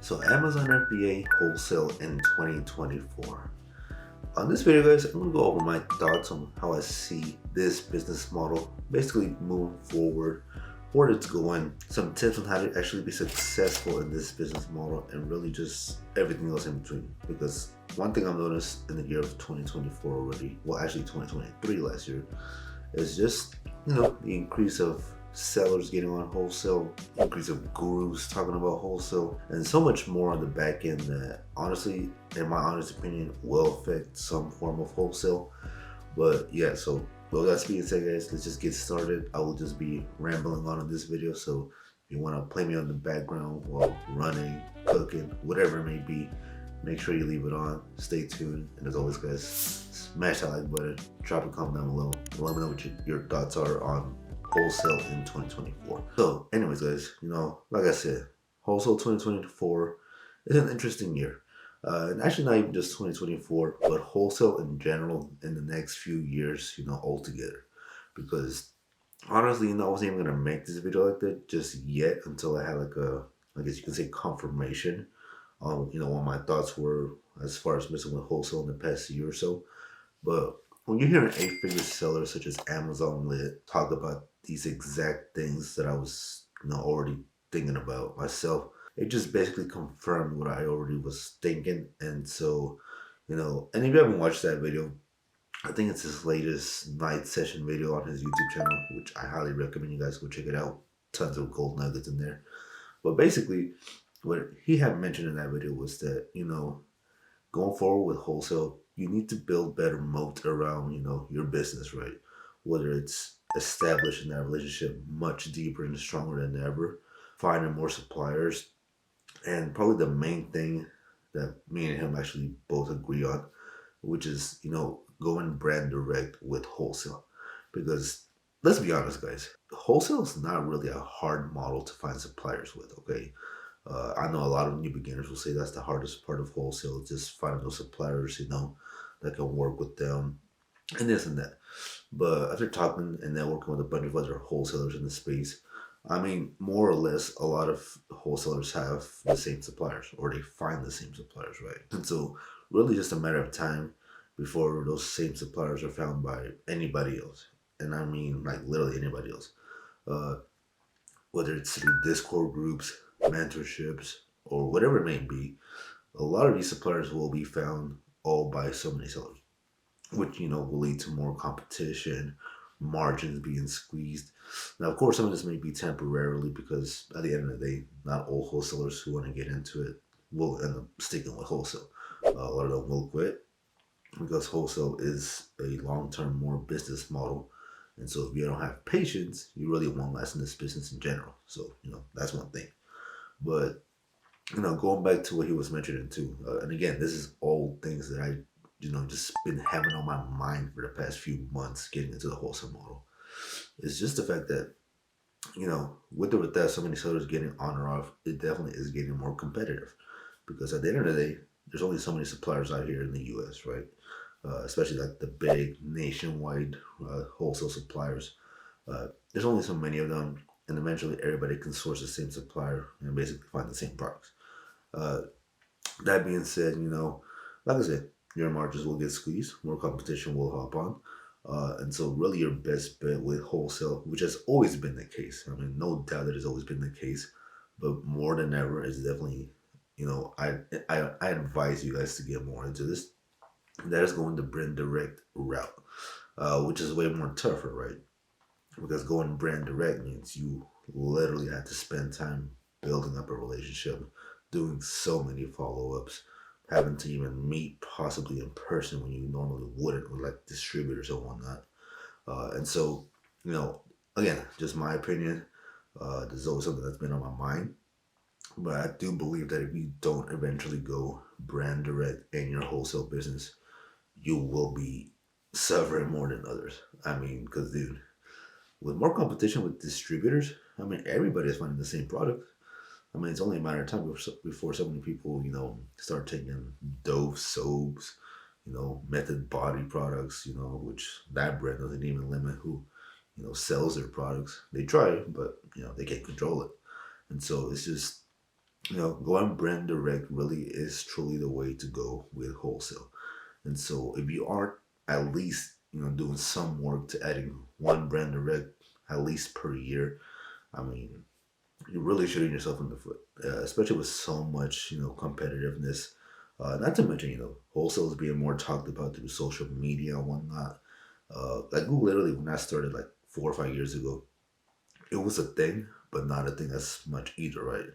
So Amazon FBA Wholesale in 2024. On this video, guys, I'm going to go over my thoughts on how I see this business model basically move forward, where it's going, some tips on how to actually be successful in this business model, and really just everything else in between. Because one thing I've noticed in the year of 2024 already, well actually 2023 last year, is just, the increase of sellers getting on wholesale, increase of gurus talking about wholesale, and so much more on the back end that honestly, in my honest opinion, will affect some form of wholesale. But yeah, so with that being said, guys, let's just get started. I will just be rambling on in this video, so if you want to play me on the background while running, cooking, whatever it may be, make sure you leave it on. Stay tuned, and as always, guys, smash that like button, drop a comment down below, and let me know what your thoughts are on wholesale in 2024. So anyways, guys, like I said, wholesale 2024 is an interesting year, and actually not even just 2024, but wholesale in general in the next few years, altogether. Because honestly, I wasn't even gonna make this video like that just yet until I had I guess you can say, confirmation on what my thoughts were as far as messing with wholesale in the past year or so. But when you hear an 8-figure seller such as Amazon Lit talk about these exact things that I was already thinking about myself, it just basically confirmed what I already was thinking. And so, and if you haven't watched that video, I think it's his latest night session video on his YouTube channel, which I highly recommend you guys go check it out. Tons of gold nuggets in there. But basically, what he had mentioned in that video was that, going forward with wholesale, you need to build better moat around, your business, right? Whether it's establishing that relationship much deeper and stronger than ever, finding more suppliers, and probably the main thing that me and him actually both agree on, which is, going brand direct with wholesale. Because let's be honest, guys, wholesale is not really a hard model to find suppliers with, okay? I know a lot of new beginners will say that's the hardest part of wholesale, just finding those suppliers, that can work with them and this and that. But after talking and networking with a bunch of other wholesalers in the space, I mean, more or less, a lot of wholesalers have the same suppliers, or they find the same suppliers, right? And so really just a matter of time before those same suppliers are found by anybody else. And I mean, like, literally anybody else. Whether it's through Discord groups, mentorships, or whatever it may be, a lot of these suppliers will be found all by so many sellers, which, will lead to more competition, margins being squeezed. Now, of course, some of this may be temporarily, because at the end of the day, not all wholesalers who want to get into it will end up sticking with wholesale. A lot of them will quit, because wholesale is a long-term more business model. And so if you don't have patience, you really won't last in this business in general. So, that's one thing. But, going back to what he was mentioning too, and again, this is all things that I, just been having on my mind for the past few months getting into the wholesale model. It's just the fact that, with or without so many sellers getting on or off, it definitely is getting more competitive. Because at the end of the day, there's only so many suppliers out here in the US, right? Especially like the big nationwide wholesale suppliers. There's only so many of them, and eventually everybody can source the same supplier and basically find the same products. That being said, like I said, your margins will get squeezed, more competition will hop on. And so really your best bet with wholesale, which has always been the case, I mean, no doubt that has always been the case, but more than ever is definitely, I advise you guys to get more into this. That is going the brand direct route, which is way more tougher, right? Because going brand direct means you literally have to spend time building up a relationship, doing so many follow-ups, having to even meet possibly in person when you normally wouldn't, with like distributors and whatnot. And so, again, just my opinion, this is always something that's been on my mind. But I do believe that if you don't eventually go brand direct in your wholesale business, you will be suffering more than others. I mean, because, dude, with more competition with distributors, I mean, everybody is finding the same product. I mean, it's only a matter of time before so many people, start taking Dove soaps, Method body products, which that brand doesn't even limit who, sells their products. They try, but, they can't control it. And so it's just, going brand direct really is truly the way to go with wholesale. And so if you aren't at least, doing some work to adding one brand direct at least per year, I mean, you're really shooting yourself in the foot, especially with so much, competitiveness. Not to mention, wholesale is being more talked about through social media and whatnot. Like Google, literally, when I started like 4 or 5 years ago, it was a thing, but not a thing as much either, right?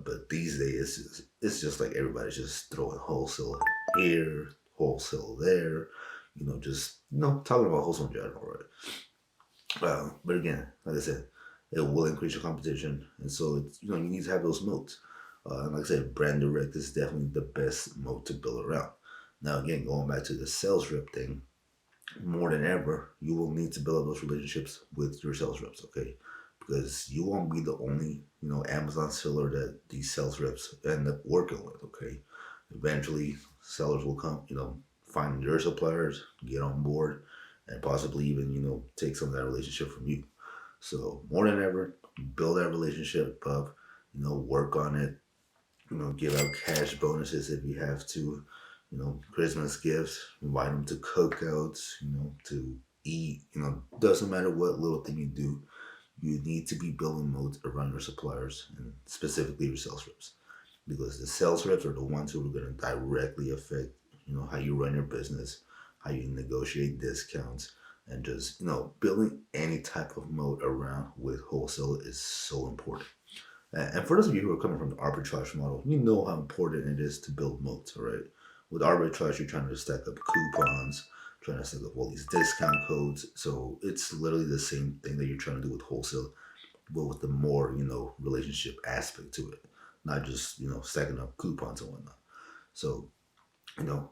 But these days, it's just like everybody's just throwing wholesale here, wholesale there, just talking about wholesale in general, right? But again, like I said, it will increase your competition, and so it's, you need to have those moats. And like I said, brand direct is definitely the best moat to build around. Now, again, going back to the sales rep thing, more than ever, you will need to build up those relationships with your sales reps, okay? Because you won't be the only, Amazon seller that these sales reps end up working with, okay? Eventually, sellers will come, find your suppliers, get on board, and possibly even, take some of that relationship from you. So more than ever, build that relationship up, work on it, give out cash bonuses if you have to, Christmas gifts, invite them to cookouts, to eat, doesn't matter what little thing you do, you need to be building modes around your suppliers and specifically your sales reps. Because the sales reps are the ones who are going to directly affect, how you run your business, how you negotiate discounts, and just, building any type of mode around with wholesale is so important. And for those of you who are coming from the arbitrage model, you know how important it is to build moats, all right? With arbitrage, you're trying to stack up coupons, trying to stack up all these discount codes. So it's literally the same thing that you're trying to do with wholesale, but with the more, relationship aspect to it, not just, stacking up coupons and whatnot. So,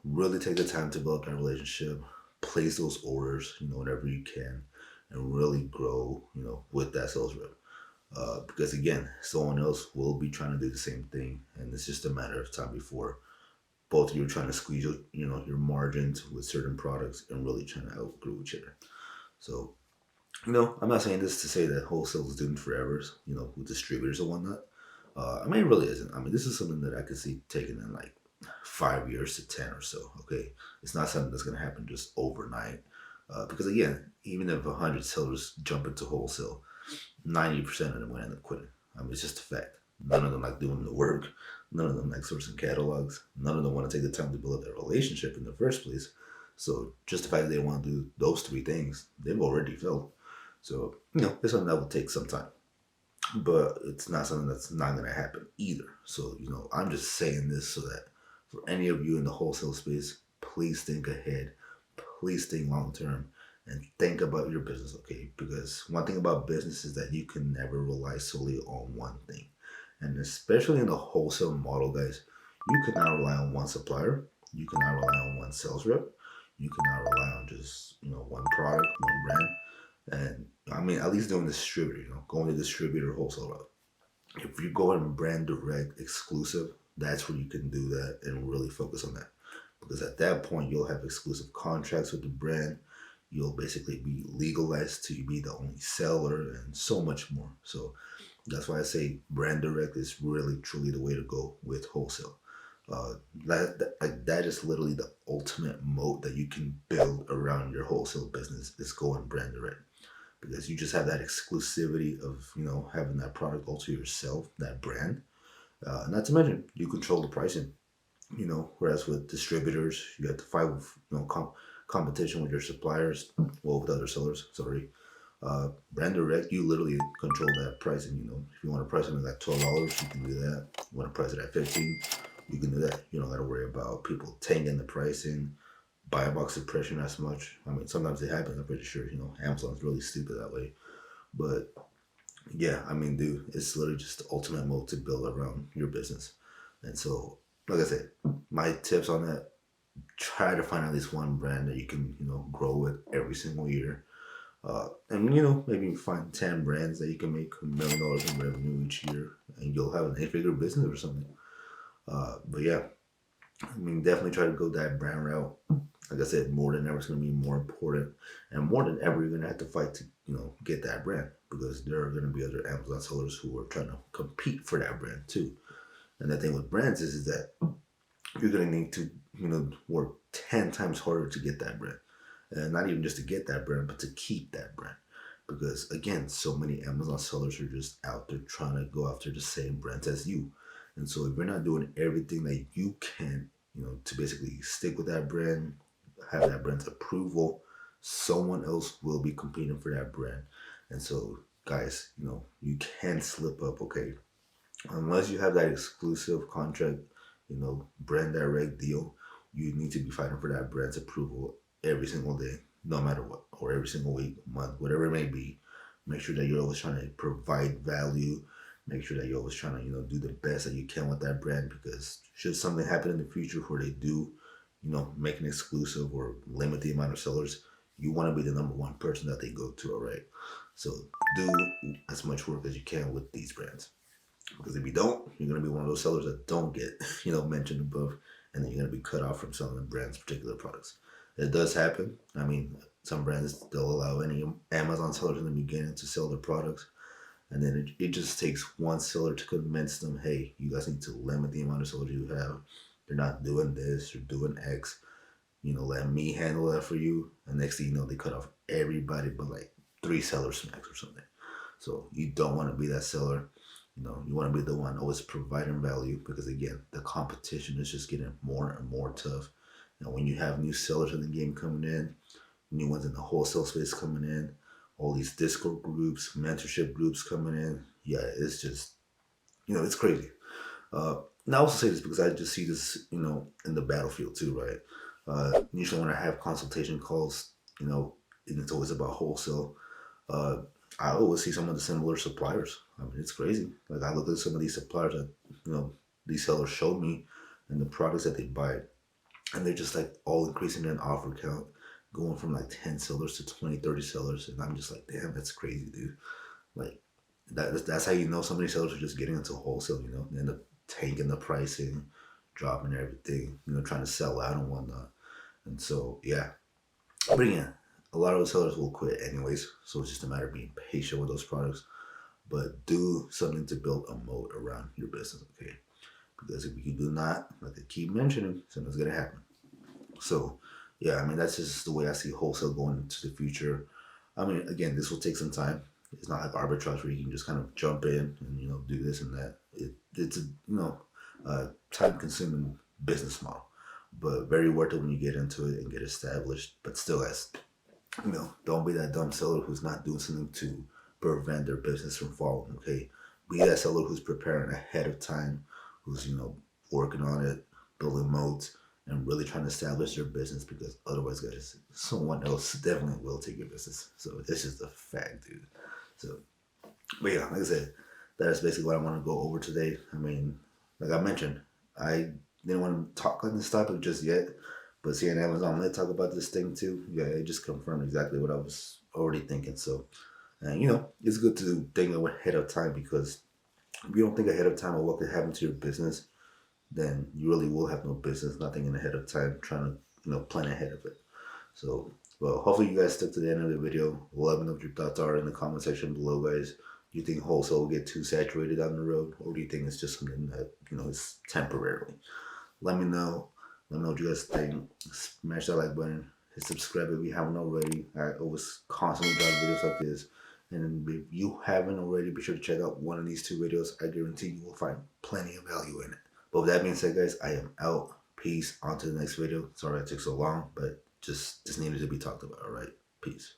really take the time to build that relationship, place those orders, whenever you can, and really grow, with that sales rep. Because again, someone else will be trying to do the same thing, and it's just a matter of time before both of you are trying to squeeze your margins with certain products and really trying to outgrow each other. So, I'm not saying this to say that wholesale is doomed forever, with distributors and whatnot. I mean, it really isn't. I mean, this is something that I could see taking in like 5 years to 10 or so. Okay, it's not something that's going to happen just overnight. Because again, even if 100 sellers jump into wholesale, 90% of them will end up quitting. I mean, it's just a fact. None of them like doing the work. None of them like sourcing catalogs. None of them want to take the time to build up their relationship in the first place. So just the fact that they want to do those three things, they've already failed. So, it's something that will take some time. But it's not something that's not going to happen either. So, I'm just saying this so that for any of you in the wholesale space, please think ahead. Please think long term and think about your business, okay? Because one thing about business is that you can never rely solely on one thing. And especially in the wholesale model, guys, you cannot rely on one supplier. You cannot rely on one sales rep. You cannot rely on just, one product, one brand. And I mean, at least doing distributor, going to distributor wholesale route. If you go in brand direct exclusive, that's where you can do that and really focus on that. Because at that point, you'll have exclusive contracts with the brand. You'll basically be legalized to be the only seller and so much more. So that's why I say brand direct is really truly the way to go with wholesale. That is literally the ultimate moat that you can build around your wholesale business is going brand direct, because you just have that exclusivity of having that product all to yourself, that brand. Not to mention you control the pricing. Whereas with distributors, you have to fight with competition with your suppliers, well, with other sellers. Sorry. Brand direct, you literally control that pricing. If you want to price something like $12, you can do that. You want to price it at 15, you can do that. You don't got to worry about people tanking the pricing, buy box suppression as much. I mean, sometimes it happens. I'm pretty sure. Amazon's really stupid that way. But yeah, I mean, dude, it's literally just the ultimate mode to build around your business. And so, like I said, my tips on that: try to find at least one brand that you can, grow with every single year. And maybe find 10 brands that you can make $1 million in revenue each year, and you'll have an 8-figure business or something. But yeah, I mean, definitely try to go that brand route. Like I said, more than ever, it's going to be more important, and more than ever, you're going to have to fight to, get that brand, because there are going to be other Amazon sellers who are trying to compete for that brand too. And the thing with brands is that you're gonna need to, work 10 times harder to get that brand. And not even just to get that brand, but to keep that brand. Because again, so many Amazon sellers are just out there trying to go after the same brands as you. And so if you're not doing everything that you can, to basically stick with that brand, have that brand's approval, someone else will be competing for that brand. And so guys, you can slip up, okay? Unless you have that exclusive contract, brand direct deal, you need to be fighting for that brand's approval every single day, no matter what, or every single week, month, whatever it may be. Make sure that you're always trying to provide value. Make sure that you're always trying to, do the best that you can with that brand, because should something happen in the future where they do, make an exclusive or limit the amount of sellers, you want to be the number one person that they go to, all right? So do as much work as you can with these brands. Because if you don't, you're going to be one of those sellers that don't get, mentioned above, and then you're going to be cut off from selling the brand's particular products. It does happen. I mean, some brands, they'll allow any Amazon sellers in the beginning to sell their products. And then it just takes one seller to convince them, hey, you guys need to limit the amount of sellers you have. They're not doing this, you're doing X. Let me handle that for you. And next thing you know, they cut off everybody but like 3 sellers max or something. So you don't want to be that seller. You want to be the one always providing value, because again, the competition is just getting more and more tough. And when you have new sellers in the game coming in, new ones in the wholesale space coming in, all these Discord groups, mentorship groups coming in, yeah, it's just, it's crazy. And I also say this because I just see this, in the battlefield too, right? Usually when I have consultation calls, and it's always about wholesale, I always see some of the similar suppliers. I mean, it's crazy. Like, I look at some of these suppliers that, these sellers show me and the products that they buy, and they're just like all increasing in offer count, going from like 10 sellers to 20, 30 sellers. And I'm just like, damn, that's crazy, dude. Like, that's how you know some of these sellers are just getting into wholesale, they end up tanking the pricing, dropping everything, trying to sell out and whatnot. And so, yeah. But again, a lot of those sellers will quit anyways, so it's just a matter of being patient with those products. But do something to build a moat around your business, okay? Because if you do not, like I keep mentioning, something's gonna happen. So, yeah, I mean, that's just the way I see wholesale going into the future. I mean, again, this will take some time. It's not like arbitrage where you can just kind of jump in and do this and that. It's a time-consuming business model, but very worth it when you get into it and get established. But still, as don't be that dumb seller who's not doing something to prevent their business from falling, okay? Be that seller who's preparing ahead of time, who's, working on it, building moats, and really trying to establish their business, because otherwise, guys, someone else definitely will take your business. So it's just a fact, dude. So, but yeah, like I said, that's basically what I want to go over today. I mean, like I mentioned, I didn't want to talk on this topic just yet, but seeing Amazon, let's talk about this thing too. Yeah, it just confirmed exactly what I was already thinking. So, and it's good to think ahead of time, because if you don't think ahead of time of what could happen to your business, then you really will have no business, nothing in ahead of time, trying to, plan ahead of it. So, well, hopefully you guys stick to the end of the video. Let me know what your thoughts are in the comment section below, guys. Do you think wholesale will get too saturated down the road, or do you think it's just something that, is temporarily? Let me know. Let me know what you guys think. Smash that like button. Hit subscribe if you haven't already. I always constantly drop videos like this. And if you haven't already, be sure to check out one of these 2 videos. I guarantee you will find plenty of value in it. But with that being said, guys, I am out. Peace. On to the next video. Sorry it took so long, but just needed to be talked about. All right. Peace.